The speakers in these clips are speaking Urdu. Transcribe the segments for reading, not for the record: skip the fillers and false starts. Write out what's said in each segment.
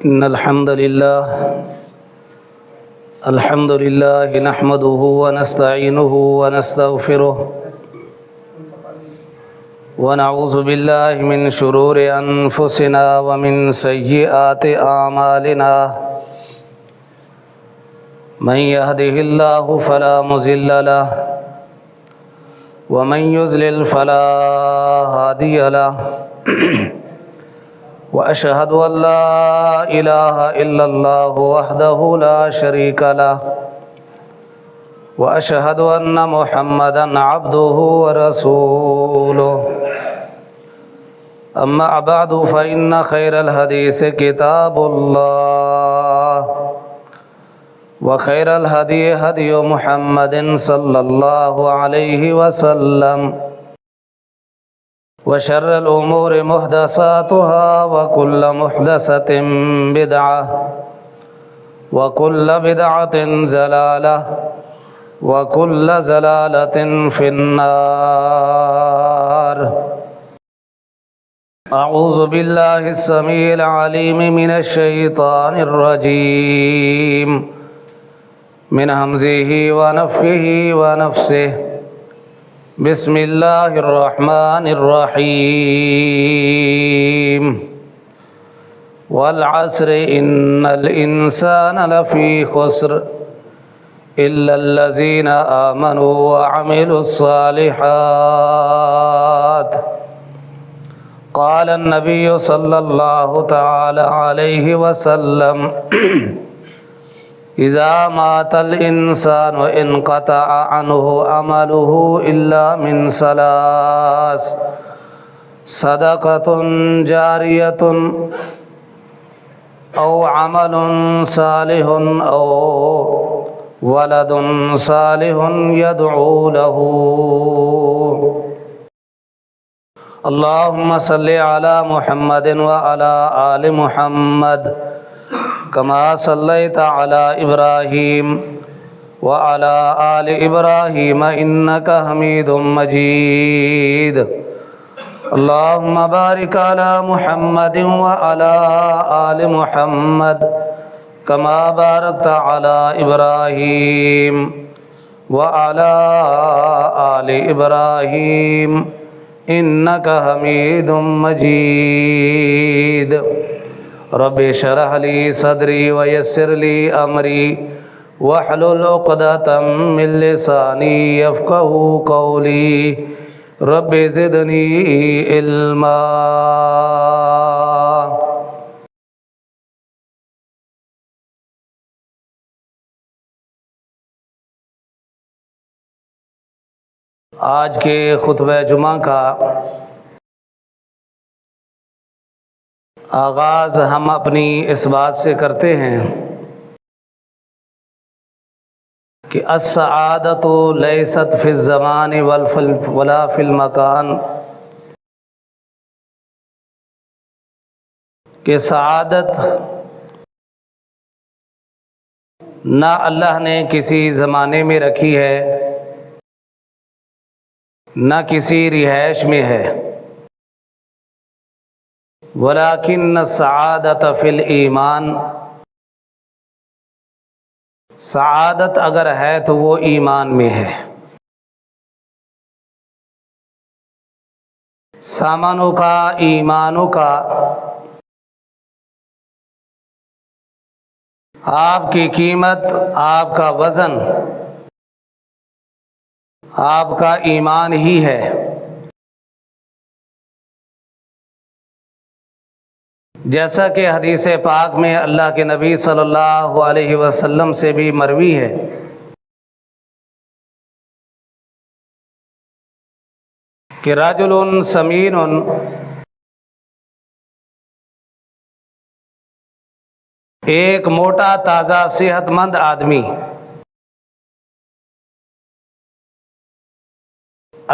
إن الحمد لله نحمده ونستعينه ونستغفره ونعوذ بالله من شرور أنفسنا ومن سيئات أعمالنا من يهده الله فلا مضل له ومن يضلل فلا هادي له وأشهد أن لا إله إلا الله وحده لا شريك له وأشهد أن محمدًا عبده ورسوله أما بعد فإن خير الحديث كتاب الله وخير الهدي هدي محمد صلى الله عليه وسلم وشر الأمور محدثاتها وكل محدثة بدعة وكل بدعة ضلالة وكل ضلالة في النار أعوذ بالله السميع العليم من الشيطان الرجيم من همزه ونفخه ونفسه بسم الله الرحمن الرحيم والعصر إن الإنسان لفي خسر إلا الذين آمنوا وعملوا الصالحات قال النبي صلى الله تعالى عليه وسلم إذا مات الإنسان انقطع عنه عمله إلا من ثلاث صدقة جارية أو عمل صالح أو ولد صالح يدعو له اللهم صل على محمد وعلى آل محمد كما صليت على إبراهيم وعلى آل إبراهيم إنك حميد مجيد اللهم بارك على محمد وعلى آل محمد كما باركت على إبراهيم وعلى آل إبراهيم إنك حميد مجيد رب اشرح لي صدري ويسر لي أمري واحلل عقدة من لساني يفقهوا قولي رب زدني علما آج کے خطبہ جمعہ کا آغاز ہم اپنی اس بات سے کرتے ہیں کہ السعادۃ لیست فی الزمان ولا فی المکان، کہ سعادت نہ اللہ نے کسی زمانے میں رکھی ہے نہ کسی رہائش میں ہے، ولیکن السعادۃ فی الایمان، سعادت اگر ہے تو وہ ایمان میں ہے۔ سامانوں کا ایمانوں کا، آپ کی قیمت، آپ کا وزن، آپ کا ایمان ہی ہے۔ جیسا کہ حدیث پاک میں اللہ کے نبی صلی اللہ علیہ وسلم سے بھی مروی ہے کہ رجل سمین، ایک موٹا تازہ صحت مند آدمی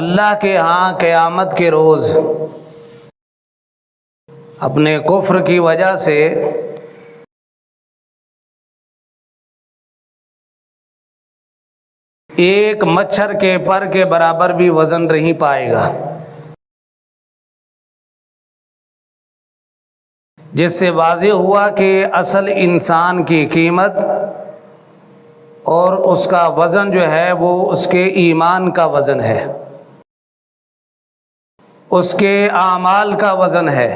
اللہ کے ہاں قیامت کے روز اپنے کفر کی وجہ سے ایک مچھر کے پر کے برابر بھی وزن نہیں پائے گا۔ جس سے واضح ہوا کہ اصل انسان کی قیمت اور اس کا وزن جو ہے وہ اس کے ایمان کا وزن ہے، اس کے اعمال کا وزن ہے۔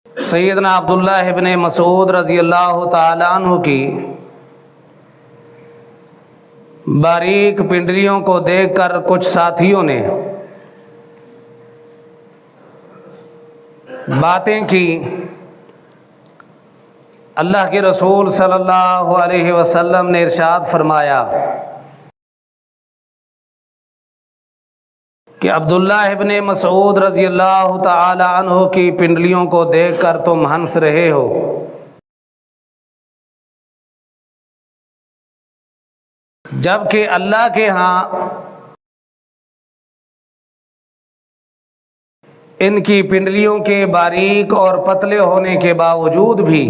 سیدنا عبداللہ ابن مسعود رضی اللہ تعالی عنہ کی باریک پنڈلیوں کو دیکھ کر کچھ ساتھیوں نے باتیں کی۔ اللہ کے رسول صلی اللہ علیہ وسلم نے ارشاد فرمایا کہ عبداللہ ابن مسعود رضی اللہ تعالی عنہ کی پنڈلیوں کو دیکھ کر تم ہنس رہے ہو، جبکہ اللہ کے ہاں ان کی پنڈلیوں کے باریک اور پتلے ہونے کے باوجود بھی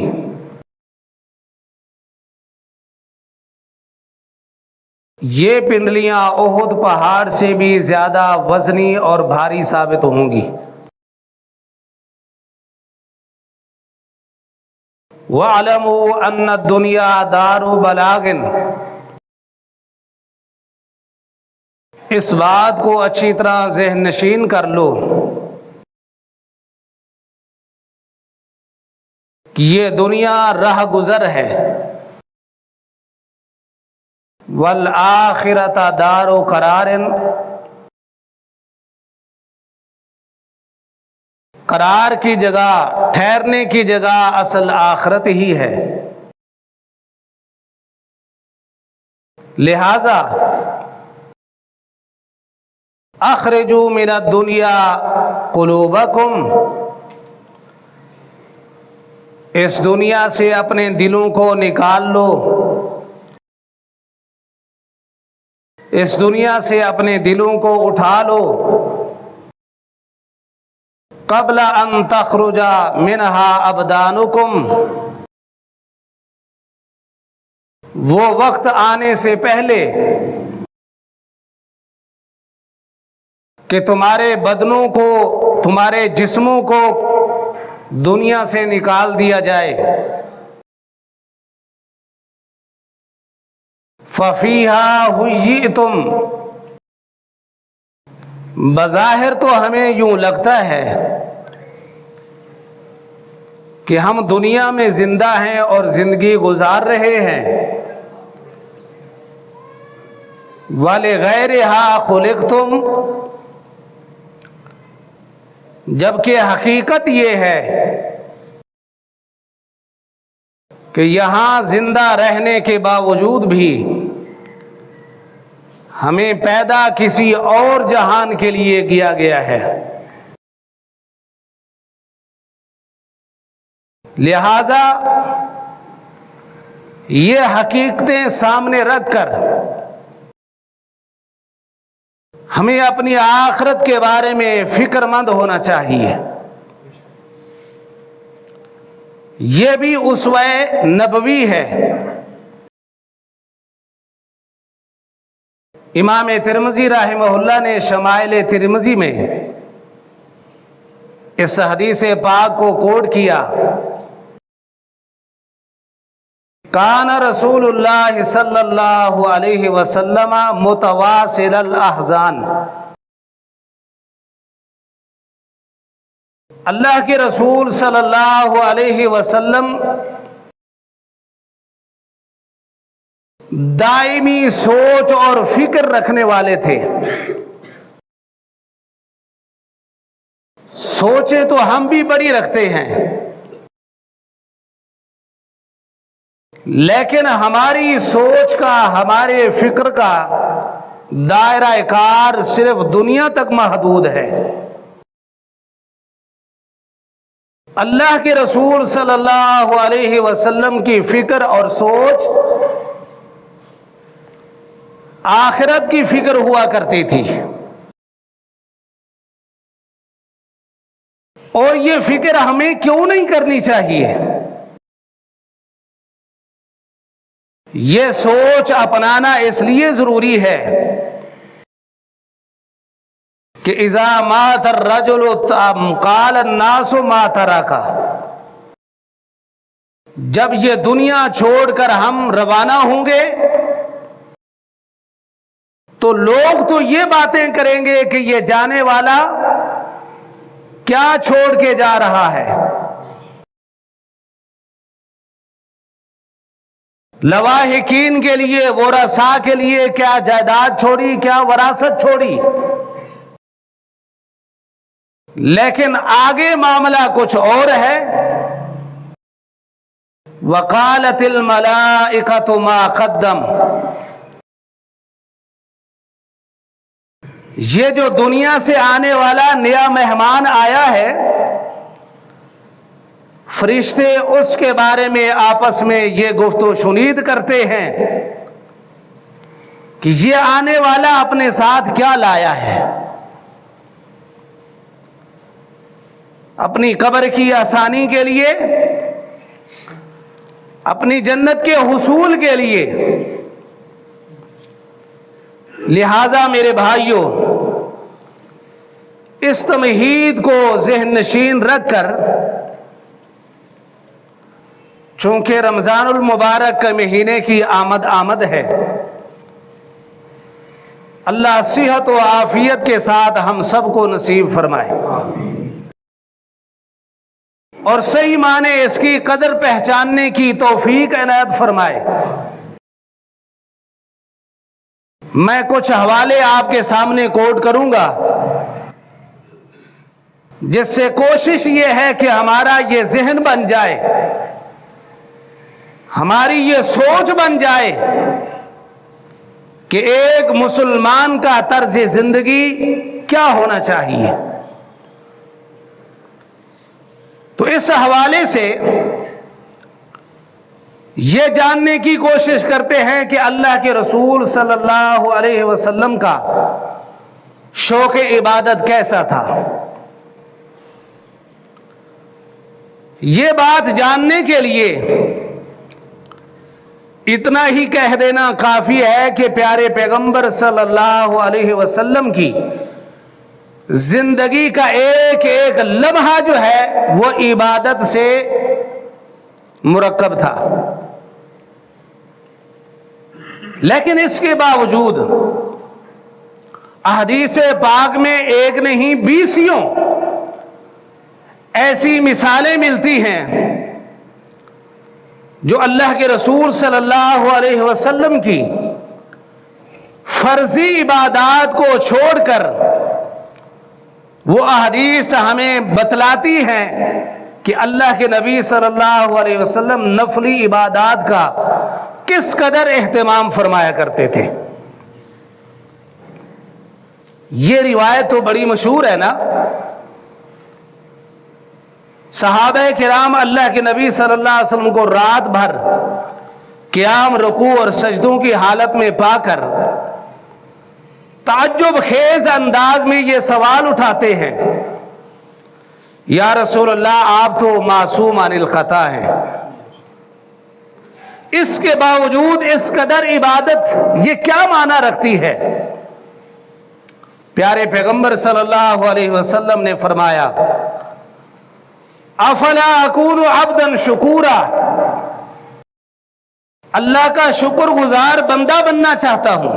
یہ پنڈلیاں احد پہاڑ سے بھی زیادہ وزنی اور بھاری ثابت ہوں گی۔ وَاعْلَمُوا أَنَّ الدُّنْيَا دَارُ بَلَاغٍ، اس بات کو اچھی طرح ذہن نشین کر لو کہ یہ دنیا راہ گزر ہے، وَالْآخِرَةَ دَارُ قَرَارٍ، قرار کی جگہ، ٹھہرنے کی جگہ اصل آخرت ہی ہے۔ لہذا اخرجوا من الدنیا قلوبکم، اس دنیا سے اپنے دلوں کو نکال لو، اس دنیا سے اپنے دلوں کو اٹھا لو، قبل ان تخرج منہا ابدانکم، وہ وقت آنے سے پہلے کہ تمہارے بدنوں کو، تمہارے جسموں کو دنیا سے نکال دیا جائے۔ فَفِيهَا حُيِّئْتُمْ، بظاہر تو ہمیں یوں لگتا ہے کہ ہم دنیا میں زندہ ہیں اور زندگی گزار رہے ہیں، وَلِغَيْرِهَا خُلِقْتُمْ، جبکہ حقیقت یہ ہے کہ یہاں زندہ رہنے کے باوجود بھی ہمیں پیدا کسی اور جہان کے لیے کیا گیا ہے۔ لہذا یہ حقیقتیں سامنے رکھ کر ہمیں اپنی آخرت کے بارے میں فکر مند ہونا چاہیے۔ یہ بھی اسوہ نبوی ہے۔ امام ترمذی رحمہ اللہ نے شمائل ترمذی میں اس حدیث پاک کو کوٹ کیا، کان رسول اللہ صلی اللہ علیہ وسلم متواصل الاحزان، اللہ کے رسول صلی اللہ علیہ وسلم دائمی سوچ اور فکر رکھنے والے تھے۔ سوچیں تو ہم بھی بڑی رکھتے ہیں، لیکن ہماری سوچ کا، ہمارے فکر کا دائرہ کار صرف دنیا تک محدود ہے۔ اللہ کے رسول صلی اللہ علیہ وسلم کی فکر اور سوچ آخرت کی فکر ہوا کرتی تھی، اور یہ فکر ہمیں کیوں نہیں کرنی چاہیے؟ یہ سوچ اپنانا اس لیے ضروری ہے کہ اذا مات الرجل قال الناس ما ترک، جب یہ دنیا چھوڑ کر ہم روانہ ہوں گے تو لوگ تو یہ باتیں کریں گے کہ یہ جانے والا کیا چھوڑ کے جا رہا ہے۔ لواحقین کے لیے، ورثاء کے لیے کیا جائیداد چھوڑی، کیا وراثت چھوڑی، لیکن آگے معاملہ کچھ اور ہے۔ وقالت الملائکۃ ما قدم، یہ جو دنیا سے آنے والا نیا مہمان آیا ہے، فرشتے اس کے بارے میں آپس میں یہ گفت و شنید کرتے ہیں کہ یہ آنے والا اپنے ساتھ کیا لایا ہے، اپنی قبر کی آسانی کے لیے، اپنی جنت کے حصول کے لیے۔ لہذا میرے بھائیوں، اس تمہید کو ذہن نشین رکھ کر، چونکہ رمضان المبارک کے مہینے کی آمد ہے، اللہ صحت و عافیت کے ساتھ ہم سب کو نصیب فرمائے اور صحیح معنی اس کی قدر پہچاننے کی توفیق عنایت فرمائے۔ میں کچھ حوالے آپ کے سامنے کوٹ کروں گا، جس سے کوشش یہ ہے کہ ہمارا یہ ذہن بن جائے، ہماری یہ سوچ بن جائے کہ ایک مسلمان کا طرز زندگی کیا ہونا چاہیے۔ تو اس حوالے سے یہ جاننے کی کوشش کرتے ہیں کہ اللہ کے رسول صلی اللہ علیہ وسلم کا شوق عبادت کیسا تھا۔ یہ بات جاننے کے لیے اتنا ہی کہہ دینا کافی ہے کہ پیارے پیغمبر صلی اللہ علیہ وسلم کی زندگی کا ایک ایک لمحہ جو ہے وہ عبادت سے مرکب تھا، لیکن اس کے باوجود احادیث پاک میں ایک نہیں 20 ایسی مثالیں ملتی ہیں جو اللہ کے رسول صلی اللہ علیہ وسلم کی فرضی عبادات کو چھوڑ کر وہ احادیث ہمیں بتلاتی ہیں کہ اللہ کے نبی صلی اللہ علیہ وسلم نفلی عبادات کا کس قدر اہتمام فرمایا کرتے تھے۔ یہ روایت تو بڑی مشہور ہے نا، صحابہ کرام اللہ کے نبی صلی اللہ علیہ وسلم کو رات بھر قیام، رکوع اور سجدوں کی حالت میں پا کر تعجب خیز انداز میں یہ سوال اٹھاتے ہیں، یا رسول اللہ آپ تو معصوم عن الخطا ہیں، اس کے باوجود اس قدر عبادت یہ کیا معنی رکھتی ہے؟ پیارے پیغمبر صلی اللہ علیہ وسلم نے فرمایا، افلا اکون عبدا شکورا، اللہ کا شکر گزار بندہ بننا چاہتا ہوں،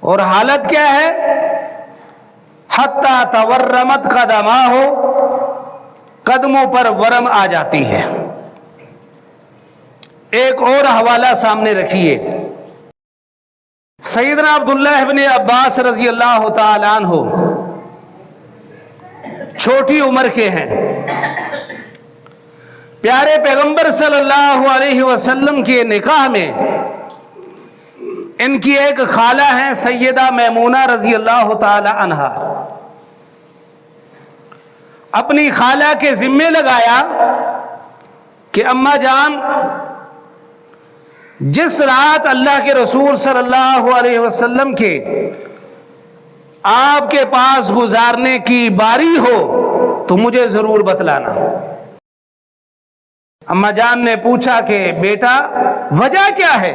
اور حالت کیا ہے؟ حتی تورمت قدماہ، قدموں پر ورم آ جاتی ہے۔ ایک اور حوالہ سامنے رکھیے، سیدنا عبداللہ ابن عباس رضی اللہ تعالی عنہ چھوٹی عمر کے ہیں، پیارے پیغمبر صلی اللہ علیہ وسلم کے نکاح میں ان کی ایک خالہ ہیں سیدہ میمونہ رضی اللہ تعالی عنہا، اپنی خالہ کے ذمے لگایا کہ اماں جان، جس رات اللہ کے رسول صلی اللہ علیہ وسلم کے آپ کے پاس گزارنے کی باری ہو تو مجھے ضرور بتلانا۔ اماں جان نے پوچھا کہ بیٹا وجہ کیا ہے؟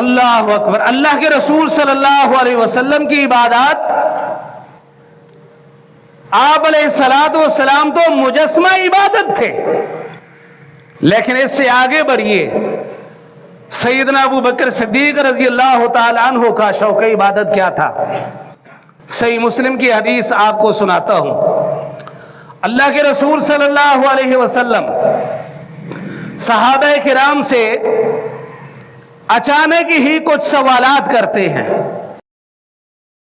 اللہ اکبر. اللہ کے رسول صلی اللہ علیہ وسلم کی عبادات، آپ علیہ الصلوۃ والسلام تو مجسمہ عبادت تھے، لیکن اس سے آگے بڑھیے، سیدنا ابو بکر صدیق رضی اللہ تعالی عنہ کا شوق عبادت کیا تھا؟ صحیح مسلم کی حدیث آپ کو سناتا ہوں. اللہ کے رسول صلی اللہ علیہ وسلم صحابہ کرام سے اچانک ہی کچھ سوالات کرتے ہیں.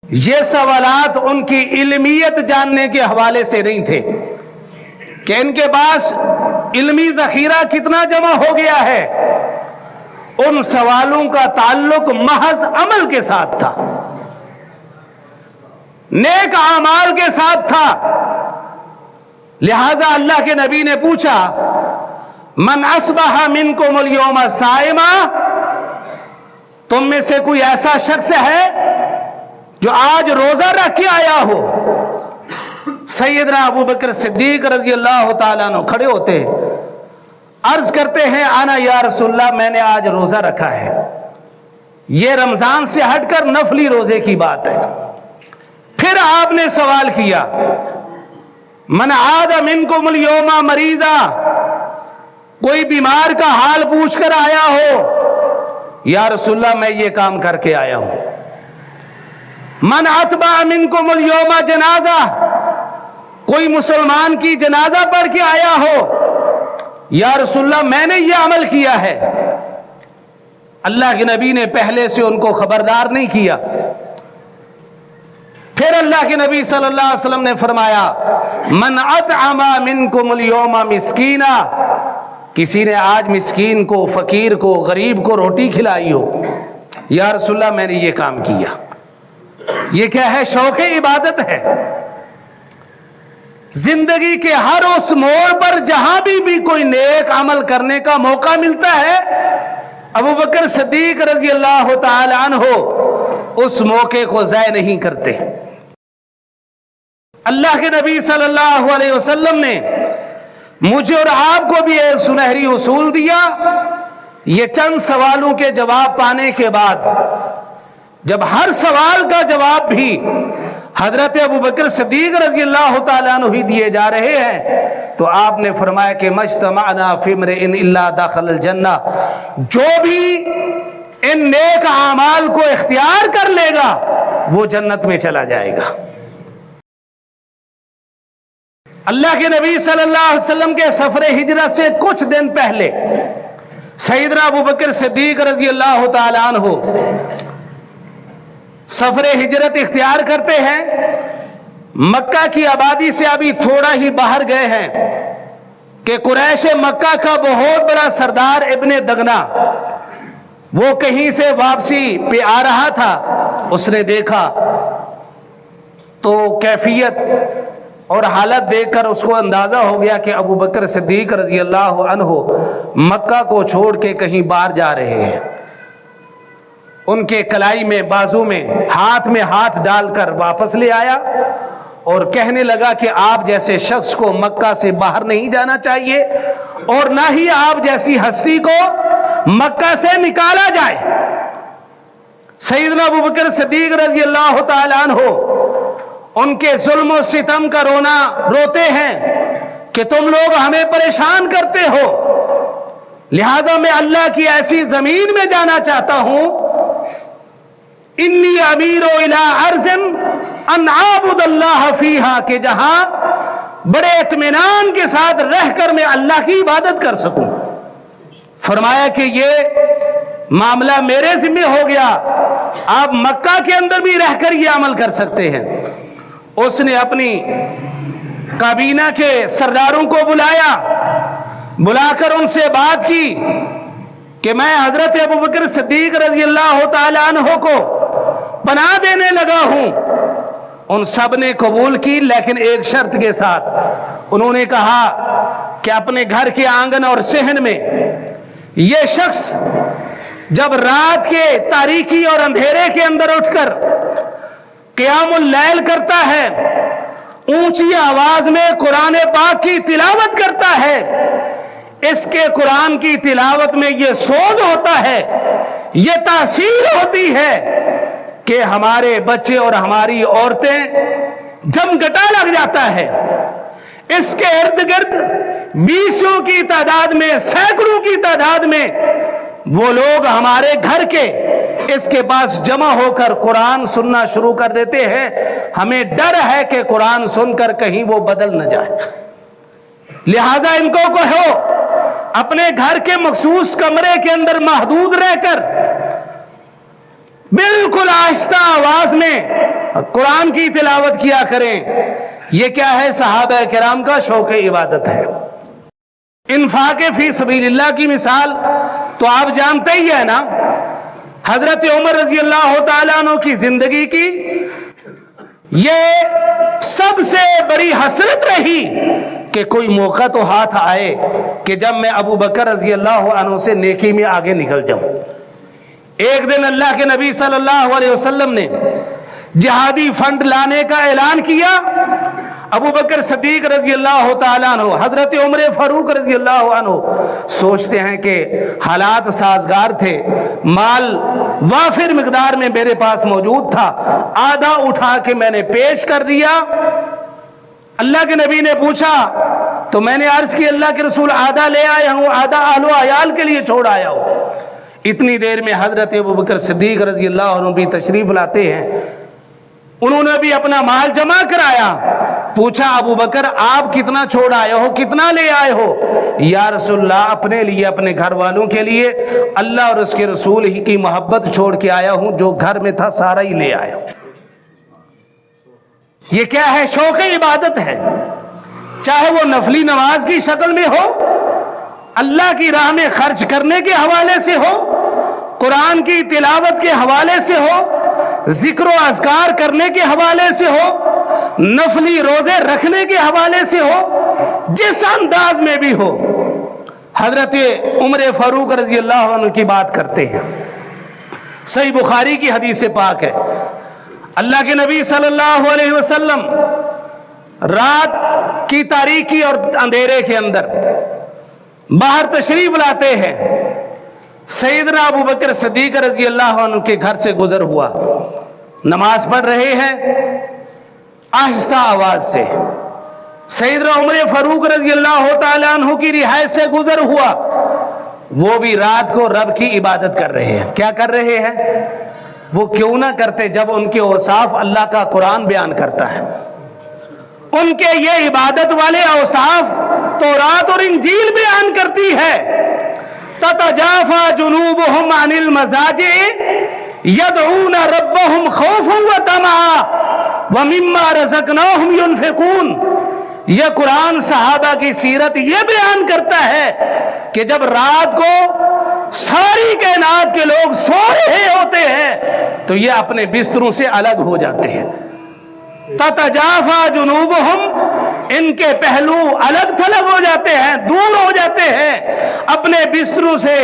یہ سوالات ان کی علمیت جاننے کے حوالے سے نہیں تھے کہ ان کے پاس علمی ذخیرہ کتنا جمع ہو گیا ہے. ان سوالوں کا تعلق محض عمل کے ساتھ تھا، نیک اعمال کے ساتھ تھا. لہذا اللہ کے نبی نے پوچھا، من اصبح منکم اليوم صائما، تم میں سے کوئی ایسا شخص ہے جو آج روزہ رکھ کے آیا ہو؟ سیدنا ابو بکر صدیق رضی اللہ تعالیٰ عنہ کھڑے ہوتے ہیں، عرض کرتے ہیں انا یا رسول اللہ، میں نے آج روزہ رکھا ہے. یہ رمضان سے ہٹ کر نفلی روزے کی بات ہے. پھر آپ نے سوال کیا، من عاد منکم اليوم مریضا، کوئی بیمار کا حال پوچھ کر آیا ہو؟ یا رسول اللہ میں یہ کام کر کے آیا ہوں. من اتبع منکم اليوم جنازہ، کوئی مسلمان کی جنازہ پڑھ کے آیا ہو؟ یا رسول اللہ میں نے یہ عمل کیا ہے. اللہ کے نبی نے پہلے سے ان کو خبردار نہیں کیا. پھر اللہ کے نبی صلی اللہ علیہ وسلم نے فرمایا، من اطعم منکم اليوم مسکینا، کسی نے آج مسکین کو، فقیر کو، غریب کو روٹی کھلائی ہو؟ یا رسول اللہ میں نے یہ کام کیا. یہ کیا ہے؟ شوق عبادت ہے. زندگی کے ہر اس موڑ پر جہاں بھی کوئی نیک عمل کرنے کا موقع ملتا ہے، ابو بکر صدیق رضی اللہ تعالی عنہ اس موقع کو ضائع نہیں کرتے. اللہ کے نبی صلی اللہ علیہ وسلم نے مجھے اور آپ کو بھی ایک سنہری اصول دیا. یہ چند سوالوں کے جواب پانے کے بعد، جب ہر سوال کا جواب بھی حضرت ابو بکر صدیق رضی اللہ تعالیٰ عنہ ہی دیے جا رہے ہیں، تو آپ نے فرمایا کہ مجتمعنا فی امرئ الا دخل الجنہ، جو بھی ان نیک اعمال کو اختیار کر لے گا وہ جنت میں چلا جائے گا. اللہ کے نبی صلی اللہ علیہ وسلم کے سفر ہجرت سے کچھ دن پہلے سیدنا ابو بکر صدیق رضی اللہ تعالی عنہ سفر ہجرت اختیار کرتے ہیں. مکہ کی آبادی سے ابھی تھوڑا ہی باہر گئے ہیں کہ قریش مکہ کا بہت بڑا سردار ابن دغنا وہ کہیں سے واپسی پہ آ رہا تھا. اس نے دیکھا تو کیفیت اور حالت دیکھ کر اس کو اندازہ ہو گیا کہ ابو بکر صدیق رضی اللہ عنہ مکہ کو چھوڑ کے کہیں باہر جا رہے ہیں. ان کے کلائی میں، بازو میں ہاتھ ڈال کر واپس لے آیا اور کہنے لگا کہ آپ جیسے شخص کو مکہ سے باہر نہیں جانا چاہیے اور نہ ہی آپ جیسی ہستی کو مکہ سے نکالا جائے. سیدنا ابو بکر صدیق رضی اللہ تعالی عنہ ان کے ظلم و ستم کا رونا روتے ہیں کہ تم لوگ ہمیں پریشان کرتے ہو، لہذا میں اللہ کی ایسی زمین میں جانا چاہتا ہوں، انی امیر الی ارض ان اعبد اللہ فیہا، کہ جہاں بڑے اطمینان کے ساتھ رہ کر میں اللہ کی عبادت کر سکوں. فرمایا کہ یہ معاملہ میرے ذمہ ہو گیا، آپ مکہ کے اندر بھی رہ کر یہ عمل کر سکتے ہیں. اس نے اپنی کابینہ کے سرداروں کو بلا کر ان سے بات کی کہ میں حضرت ابو بکر صدیق رضی اللہ تعالی عنہ کو پناہ دینے لگا ہوں. ان سب نے قبول کی، لیکن ایک شرط کے ساتھ. انہوں نے کہا کہ اپنے گھر کے آنگن اور صحن میں یہ شخص جب رات کے تاریکی اور اندھیرے کے اندر اٹھ کر قیام اللیل کرتا ہے، اونچی آواز میں قرآن پاک کی تلاوت کرتا ہے، اس کے قرآن کی تلاوت میں یہ سوگ ہوتا ہے یہ تاثیر ہوتی ہے کہ ہمارے بچے اور ہماری عورتیں جمگٹا لگ جاتا ہے. اس کے ارد گرد بیسوں کی تعداد میں، سینکڑوں کی تعداد میں وہ لوگ ہمارے گھر کے اس کے پاس جمع ہو کر قرآن سننا شروع کر دیتے ہیں. ہمیں ڈر ہے کہ قرآن سن کر کہیں وہ بدل نہ جائے. لہذا ان کو کہو اپنے گھر کے مخصوص کمرے کے اندر محدود رہ کر بالکل آہستہ آواز میں قرآن کی تلاوت کیا کریں. یہ کیا ہے؟ صحابہ کرام کا شوق عبادت ہے. انفاق فی سبیل اللہ کی مثال تو آپ جانتے ہی ہے نا. حضرت عمر رضی اللہ تعالیٰ عنہ کی زندگی کی یہ سب سے بڑی حسرت رہی کہ کوئی موقع تو ہاتھ آئے کہ جب میں ابو بکر رضی اللہ عنہ سے نیکی میں آگے نکل جاؤں. ایک دن اللہ کے نبی صلی اللہ علیہ وسلم نے جہادی فنڈ لانے کا اعلان کیا. ابو بکر صدیق رضی اللہ تعالیٰ عنہ، حضرت عمر فاروق رضی اللہ عنہ سوچتے ہیں کہ حالات سازگار تھے، مال وافر مقدار میں میرے پاس موجود تھا، آدھا اٹھا کے میں نے پیش کر دیا. اللہ کے نبی نے پوچھا تو میں نے عرض کی اللہ کے رسول آدھا لے آیا ہوں، آدھا اہل و عیال کے لیے چھوڑ آیا ہوں. اتنی دیر میں حضرت ابو بکر صدیق رضی اللہ عنہ بھی تشریف لاتے ہیں. انہوں نے بھی اپنا مال جمع کرایا. پوچھا ابو بکر آپ کتنا چھوڑ آئے ہو، کتنا لے آئے ہو؟ یا رسول اللہ اپنے لیے، اپنے گھر والوں کے لیے اللہ اور اس کے رسول ہی کی محبت چھوڑ کے آیا ہوں، جو گھر میں تھا سارا ہی لے آیا ہوں. یہ کیا ہے؟ شوق عبادت ہے. چاہے وہ نفلی نماز کی شکل میں ہو، اللہ کی راہ میں خرچ کرنے کے حوالے سے ہو، قرآن کی تلاوت کے حوالے سے ہو، ذکر و اذکار کرنے کے حوالے سے ہو، نفلی روزے رکھنے کے حوالے سے ہو، جس انداز میں بھی ہو. حضرت عمر فاروق رضی اللہ عنہ کی بات کرتے ہیں. صحیح بخاری کی حدیث پاک ہے، اللہ کے نبی صلی اللہ علیہ وسلم رات کی تاریکی اور اندھیرے کے اندر باہر تشریف لاتے ہیں. سیدنا ابو بکر صدیق رضی اللہ عنہ کے گھر سے گزر ہوا، نماز پڑھ رہے ہیں آہستہ آواز سے. سیدنا عمر فاروق رضی اللہ تعالیٰ عنہ کی رہائش سے گزر ہوا، وہ بھی رات کو رب کی عبادت کر رہے ہیں. کیا کر رہے ہیں؟ وہ کیوں نہ کرتے جب ان کے اوصاف اللہ کا قرآن بیان کرتا ہے. ان کے یہ عبادت والے اوصاف تورات اور انجیل بیان کرتی ہے. تتجافى جنوبهم عن المضاجع يدعون ربهم خوفا وطمعا ومما رزقناهم ينفقون. یہ قرآن صحابہ کی سیرت یہ بیان کرتا ہے کہ جب رات کو ساری کائنات کے لوگ سو رہے ہوتے ہیں تو یہ اپنے بستروں سے الگ ہو جاتے ہیں. تتجافى جنوبهم، ان کے پہلو الگ تھلگ ہو جاتے ہیں، دور ہو جاتے ہیں اپنے بستروں سے.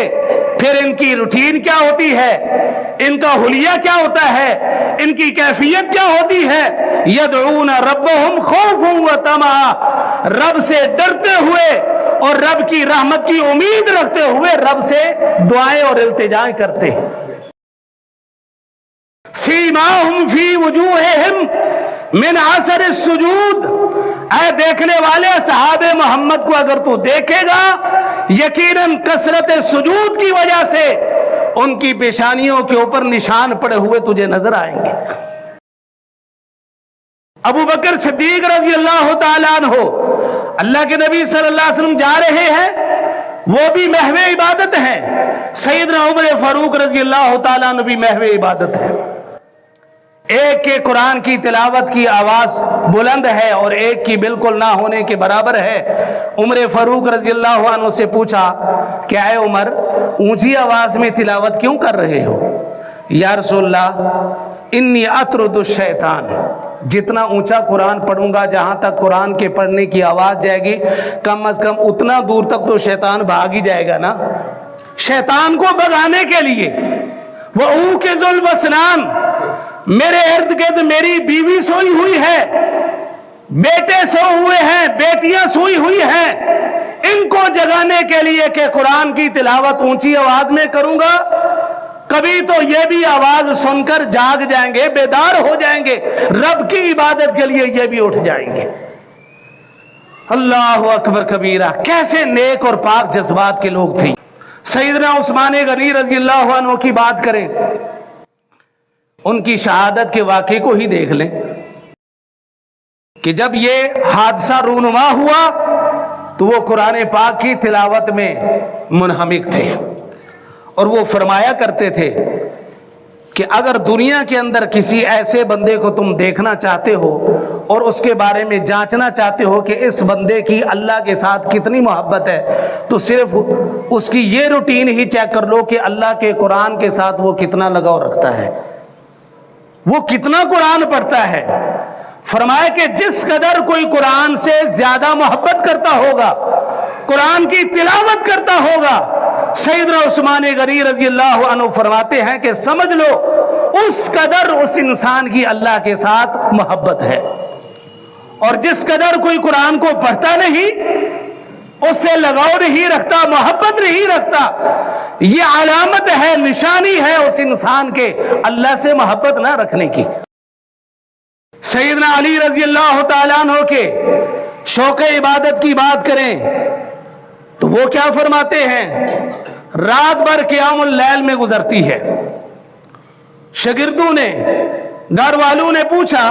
پھر ان کی روٹین کیا ہوتی ہے، ان کا حلیہ کیا ہوتا ہے، ان کی کیفیت کیا ہوتی ہے؟ یدعون ربهم خوفا وطمعا، رب سے ڈرتے ہوئے اور رب کی رحمت کی امید رکھتے ہوئے رب سے دعائیں اور التجائیں کرتے ہیں. سیماہم فی وجوہہم من اثر السجود. اے دیکھنے والے صحابہ محمد کو اگر تو دیکھے گا یقیناً کثرت سجود کی وجہ سے ان کی پیشانیوں کے اوپر نشان پڑے ہوئے تجھے نظر آئیں گے. ابو بکر صدیق رضی اللہ تعالیٰ عنہ، اللہ کے نبی صلی اللہ علیہ وسلم جا رہے ہیں، وہ بھی محو عبادت ہیں. سیدنا عمر فاروق رضی اللہ تعالیٰ عنہ بھی محو عبادت ہے. ایک کے قرآن کی تلاوت کی آواز بلند ہے اور ایک کی بالکل نہ ہونے کے برابر ہے. عمر فاروق رضی اللہ عنہ سے پوچھا کہ اے عمر اونچی آواز میں تلاوت کیوں کر رہے ہو؟ یا رسول اللہ انی اطرد الشیطان، جتنا اونچا قرآن پڑھوں گا جہاں تک قرآن کے پڑھنے کی آواز جائے گی کم از کم اتنا دور تک تو شیطان بھاگ ہی جائے گا نا. شیطان کو بھگانے کے لیے وَأُوقِظُ الْوَسْنَانِ، میرے ارد گرد میری بیوی سوئی ہوئی ہے، بیٹے سو ہوئے ہیں، بیٹیاں سوئی ہوئی ہیں، ان کو جگانے کے لیے کہ قرآن کی تلاوت اونچی آواز میں کروں گا کبھی تو یہ بھی آواز سن کر جاگ جائیں گے، بیدار ہو جائیں گے، رب کی عبادت کے لیے یہ بھی اٹھ جائیں گے۔ اللہ اکبر کبیرہ، کیسے نیک اور پاک جذبات کے لوگ تھے۔ سیدنا عثمان غنی رضی اللہ عنہ کی بات کریں، ان کی شہادت کے واقعے کو ہی دیکھ لیں کہ جب یہ حادثہ رونما ہوا تو وہ قرآن پاک کی تلاوت میں منہمک تھے، اور وہ فرمایا کرتے تھے کہ اگر دنیا کے اندر کسی ایسے بندے کو تم دیکھنا چاہتے ہو اور اس کے بارے میں جانچنا چاہتے ہو کہ اس بندے کی اللہ کے ساتھ کتنی محبت ہے، تو صرف اس کی یہ روٹین ہی چیک کر لو کہ اللہ کے قرآن کے ساتھ وہ کتنا لگاؤ رکھتا ہے، وہ کتنا قرآن پڑھتا ہے۔ فرمایا کہ جس قدر کوئی قرآن سے زیادہ محبت کرتا ہوگا، قرآن کی تلاوت کرتا ہوگا، سیدنا عثمان غنی رضی اللہ عنہ فرماتے ہیں کہ سمجھ لو اس قدر اس انسان کی اللہ کے ساتھ محبت ہے۔ اور جس قدر کوئی قرآن کو پڑھتا نہیں، اس سے لگاؤ نہیں رکھتا، محبت نہیں رکھتا، یہ علامت ہے، نشانی ہے اس انسان کے اللہ سے محبت نہ رکھنے کی۔ سیدنا علی رضی اللہ تعالیٰ عنہ کے شوق عبادت کی بات کریں تو وہ کیا فرماتے ہیں؟ رات بھر قیام اللیل میں گزرتی ہے۔ شاگردوں نے، گھر والوں نے پوچھا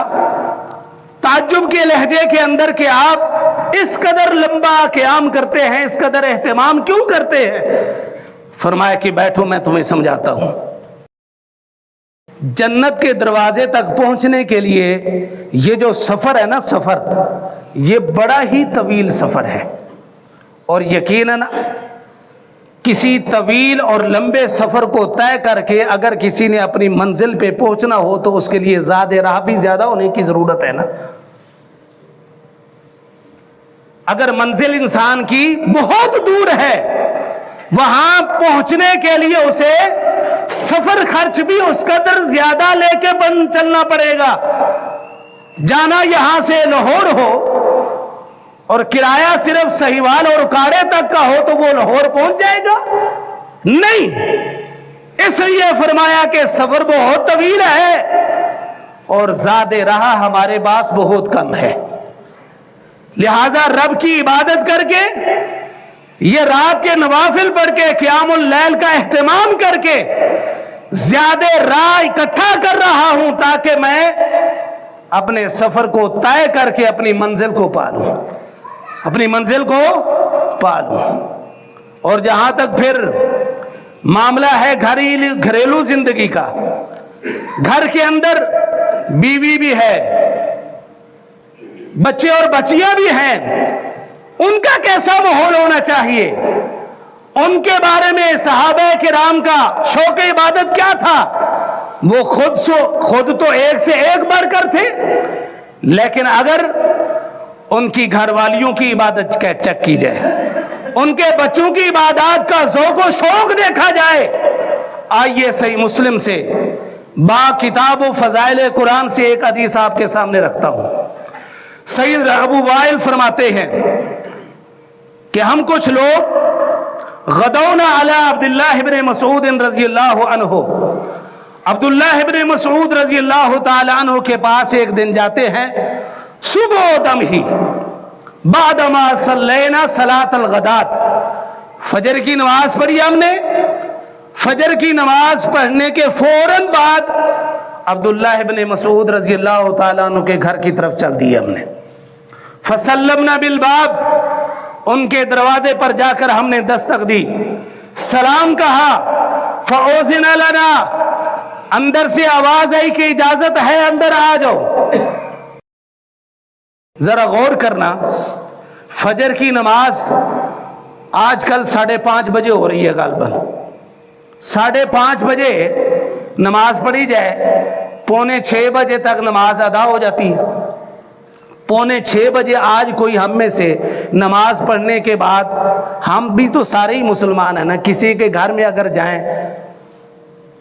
تعجب کے لہجے کے اندر کہ آپ اس قدر لمبا قیام کرتے ہیں، اس قدر اہتمام کیوں کرتے ہیں؟ فرمایا کہ بیٹھو میں تمہیں سمجھاتا ہوں۔ جنت کے دروازے تک پہنچنے کے لیے یہ جو سفر ہے نا، سفر یہ بڑا ہی طویل سفر ہے، اور یقیناً کسی طویل اور لمبے سفر کو طے کر کے اگر کسی نے اپنی منزل پہ پہنچنا ہو تو اس کے لیے زاد راہ بھی زیادہ ہونے کی ضرورت ہے نا۔ اگر منزل انسان کی بہت دور ہے، وہاں پہنچنے کے لیے اسے سفر خرچ بھی اس قدر زیادہ لے کے چلنا پڑے گا۔ جانا یہاں سے لاہور ہو اور کرایہ صرف سہیوال اور کاڑے تک کا ہو تو وہ لاہور پہنچ جائے گا؟ نہیں۔ اس لیے فرمایا کہ سفر بہت طویل ہے اور زاد راہ ہمارے پاس بہت کم ہے، لہذا رب کی عبادت کر کے، یہ رات کے نوافل پڑھ کے، قیام اللیل کا اہتمام کر کے زیادہ راہ اکٹھا کر رہا ہوں تاکہ میں اپنے سفر کو طے کر کے اپنی منزل کو پالوں، اپنی منزل کو پالوں۔ اور جہاں تک پھر معاملہ ہے گھریلو زندگی کا، گھر کے اندر بیوی بھی ہے، بچے اور بچیاں بھی ہیں، ان کا کیسا ماحول ہونا چاہیے؟ ان کے بارے میں صحابہ کرام کا شوق عبادت کیا تھا؟ وہ خود تو ایک سے ایک بڑھ کر تھے، لیکن اگر ان کی گھر والیوں کی عبادت چیک کی جائے، ان کے بچوں کی عبادات کا ذوق و شوق دیکھا جائے، آئیے صحیح مسلم سے با کتاب و فضائل قرآن سے ایک حدیث آپ کے سامنے رکھتا ہوں۔ سید ابو وائل فرماتے ہیں کہ ہم کچھ لوگ غدونا علی عبداللہ ابن مسعود رضی اللہ عنہ، عبداللہ ابن مسعود رضی اللہ تعالی عنہ کے پاس ایک دن جاتے ہیں، صبح دم ہی بعدما صلینا صلاۃ الغدات، فجر کی نماز پڑھی ہم نے، فجر کی نماز پڑھنے کے فوراً بعد عبداللہ ابن مسعود رضی اللہ تعالیٰ عنہ کے گھر کی طرف چل دیے ہم نے، فسلمنا بالباب، ان کے دروازے پر جا کر ہم نے دستک دی، سلام کہا، فاذن لنا، اندر سے آواز آئی کہ اجازت ہے اندر آ جاؤ۔ ذرا غور کرنا، فجر کی نماز آج کل 5:30 بجے ہو رہی ہے، غالباً 5:30 بجے نماز پڑھی جائے، 5:45 بجے تک نماز ادا ہو جاتی ہے۔ 5:45 بجے آج کوئی ہم میں سے نماز پڑھنے کے بعد، ہم بھی تو سارے ہی مسلمان ہیں نا، کسی کے گھر میں اگر جائیں،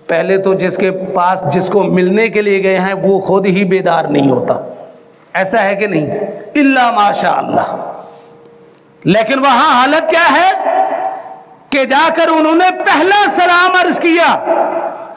پہلے تو جس کے پاس جس کو ملنے کے لیے گئے ہیں وہ خود ہی بیدار نہیں ہوتا، ایسا ہے کہ نہیں؟ الا ماشاء اللہ۔ لیکن وہاں حالت کیا ہے کہ جا کر انہوں نے پہلا سلام عرض کیا،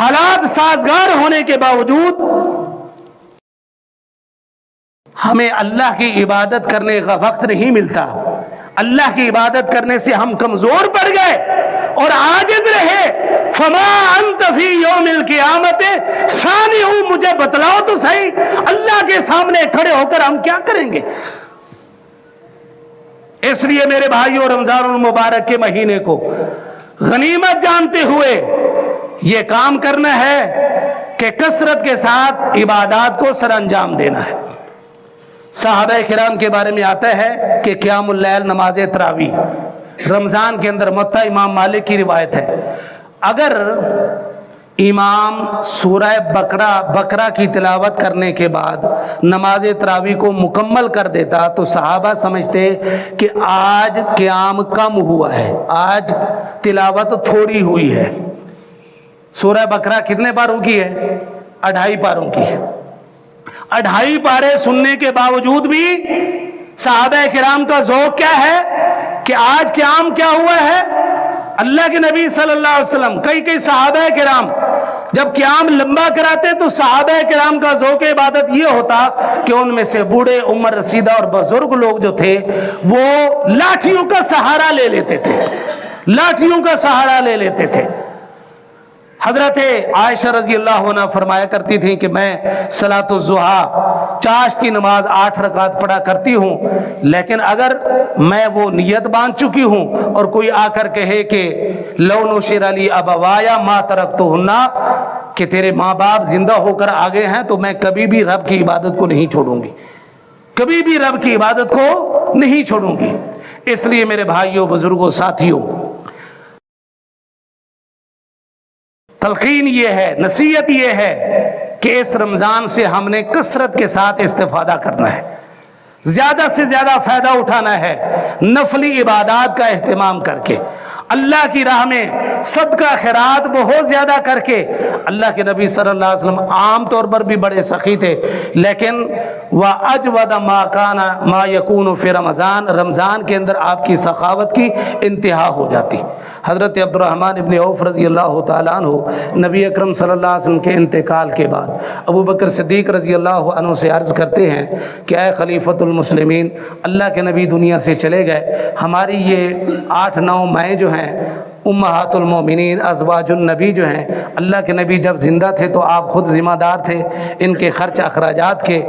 حالات سازگار ہونے کے باوجود ہمیں اللہ کی عبادت کرنے کا وقت نہیں ملتا۔ اللہ کی عبادت کرنے سے ہم کمزور پڑ گئے اور عاجز رہے۔ فما انت فی یوم القیامت ثانی ہوں، مجھے بتلاؤ تو صحیح اللہ کے سامنے کھڑے ہو کر ہم کیا کریں گے؟ اس لیے میرے بھائیوں، رمضان المبارک کے مہینے کو غنیمت جانتے ہوئے یہ کام کرنا ہے کہ کثرت کے ساتھ عبادات کو سر انجام دینا ہے۔ صحابہ کرام کے بارے میں آتا ہے کہ قیام اللیل، نماز تراویح، رمضان کے اندر موطا امام مالک کی روایت ہے، اگر امام سورہ بقرہ کی تلاوت کرنے کے بعد نماز تراویح کو مکمل کر دیتا تو صحابہ سمجھتے کہ آج قیام کم ہوا ہے، آج تلاوت تھوڑی ہوئی ہے۔ سورہ بقرہ کتنے پاروں کی ہے؟ 2.5 پاروں کی ہے۔ 2.5 پارے سننے کے باوجود بھی صحابہ کرام کا ذوق کیا ہے کہ آج قیام کیا ہوا ہے؟ اللہ کے نبی صلی اللہ علیہ وسلم، کئی صحابہ کرام جب قیام لمبا کراتے تو صحابہ کرام کا ذوق عبادت یہ ہوتا کہ ان میں سے بوڑھے، عمر رسیدہ اور بزرگ لوگ جو تھے وہ لاٹھیوں کا سہارا لے لیتے تھے، لاٹھیوں کا سہارا لے لیتے تھے۔ حضرت عائشہ رضی اللہ عنہ فرمایا کرتی تھیں کہ میں صلاۃ الضحیٰ، چاشت کی نماز 8 رکعت پڑھا کرتی ہوں، لیکن اگر میں وہ نیت باندھ چکی ہوں اور کوئی آ کر کہے کہ لو نشر علی ابوایا ما ترکتہن، کہ تیرے ماں باپ زندہ ہو کر آگے ہیں، تو میں کبھی بھی رب کی عبادت کو نہیں چھوڑوں گی، کبھی بھی رب کی عبادت کو نہیں چھوڑوں گی۔ اس لیے میرے بھائیوں، بزرگوں، ساتھیوں، تلقین یہ ہے، نصیحت یہ ہے کہ اس رمضان سے ہم نے کثرت کے ساتھ استفادہ کرنا ہے، زیادہ سے زیادہ فائدہ اٹھانا ہے، نفلی عبادات کا اہتمام کر کے، اللہ کی راہ میں صدقہ خیرات بہت زیادہ کر کے۔ اللہ کے نبی صلی اللہ علیہ وسلم عام طور پر بھی بڑے سخی تھے، لیکن وَأَجْوَدَ مَا كَانَ مَا يَكُونُ فِي رمضان، رمضان کے اندر آپ کی سخاوت کی انتہا ہو جاتی۔ حضرت عبد الرحمن ابن عوف رضی اللہ تعالیٰ عنہ نبی اکرم صلی اللہ علیہ وسلم کے انتقال کے بعد ابو بکر صدیق رضی اللہ عنہ سے عرض کرتے ہیں کہ اے خلیفۃ المسلمین، اللہ کے نبی دنیا سے چلے گئے، ہماری یہ 8-9 مائیں جو ہیں امہات المومنین، ازواج النبی جو ہیں، اللہ کے نبی جب زندہ تھے تو آپ خود ذمہ دار تھے ان کے خرچ اخراجات کے،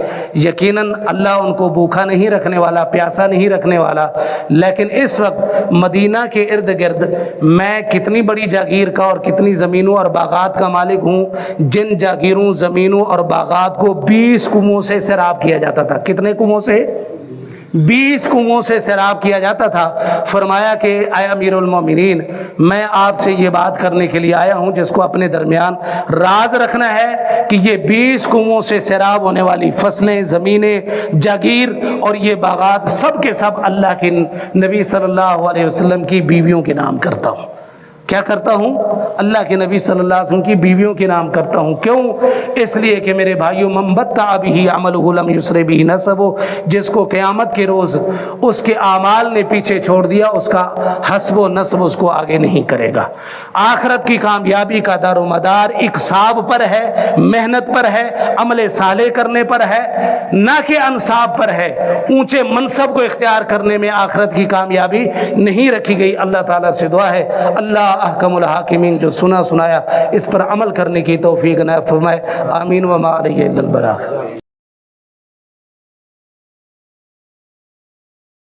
یقیناً اللہ ان کو بھوکا نہیں رکھنے والا، پیاسا نہیں رکھنے والا، لیکن اس وقت مدینہ کے ارد گرد میں کتنی بڑی جاگیر کا اور کتنی زمینوں اور باغات کا مالک ہوں، جن جاگیروں، زمینوں اور باغات کو 20 کنووں سے سیراب کیا جاتا تھا۔ کتنے کنووں سے؟ 20 کنووں سے سیراب کیا جاتا تھا۔ فرمایا کہ اے امیر المومنین، میں آپ سے یہ بات کرنے کے لیے آیا ہوں جس کو اپنے درمیان راز رکھنا ہے کہ یہ 20 کنووں سے سیراب ہونے والی فصلیں، زمینیں، جاگیر اور یہ باغات سب کے سب اللہ کے نبی صلی اللہ علیہ وسلم کی بیویوں کے نام کرتا ہوں۔ کیا کرتا ہوں؟ اللہ کے نبی صلی اللہ علیہ وسلم کی بیویوں کے نام کرتا ہوں۔ کیوں؟ اس لیے کہ میرے بھائیوں، من بطأ بہ عملہ لم یسرع بہ نسبہ، جس کو قیامت کے روز اس کے اعمال نے پیچھے چھوڑ دیا، اس کا حسب و نسب اس کو آگے نہیں کرے گا۔ آخرت کی کامیابی کا دار و مدار اکساب پر ہے، محنت پر ہے، عمل صالح کرنے پر ہے، نہ کہ انصاب پر ہے۔ اونچے منصب کو اختیار کرنے میں آخرت کی کامیابی نہیں رکھی گئی۔ اللہ تعالیٰ سے دعا ہے اللہ احکم الحاکمین جو سنا سنایا اس پر عمل کرنے کی توفیق عنایت فرمائے۔ آمین وما علیہ الا البلاغ۔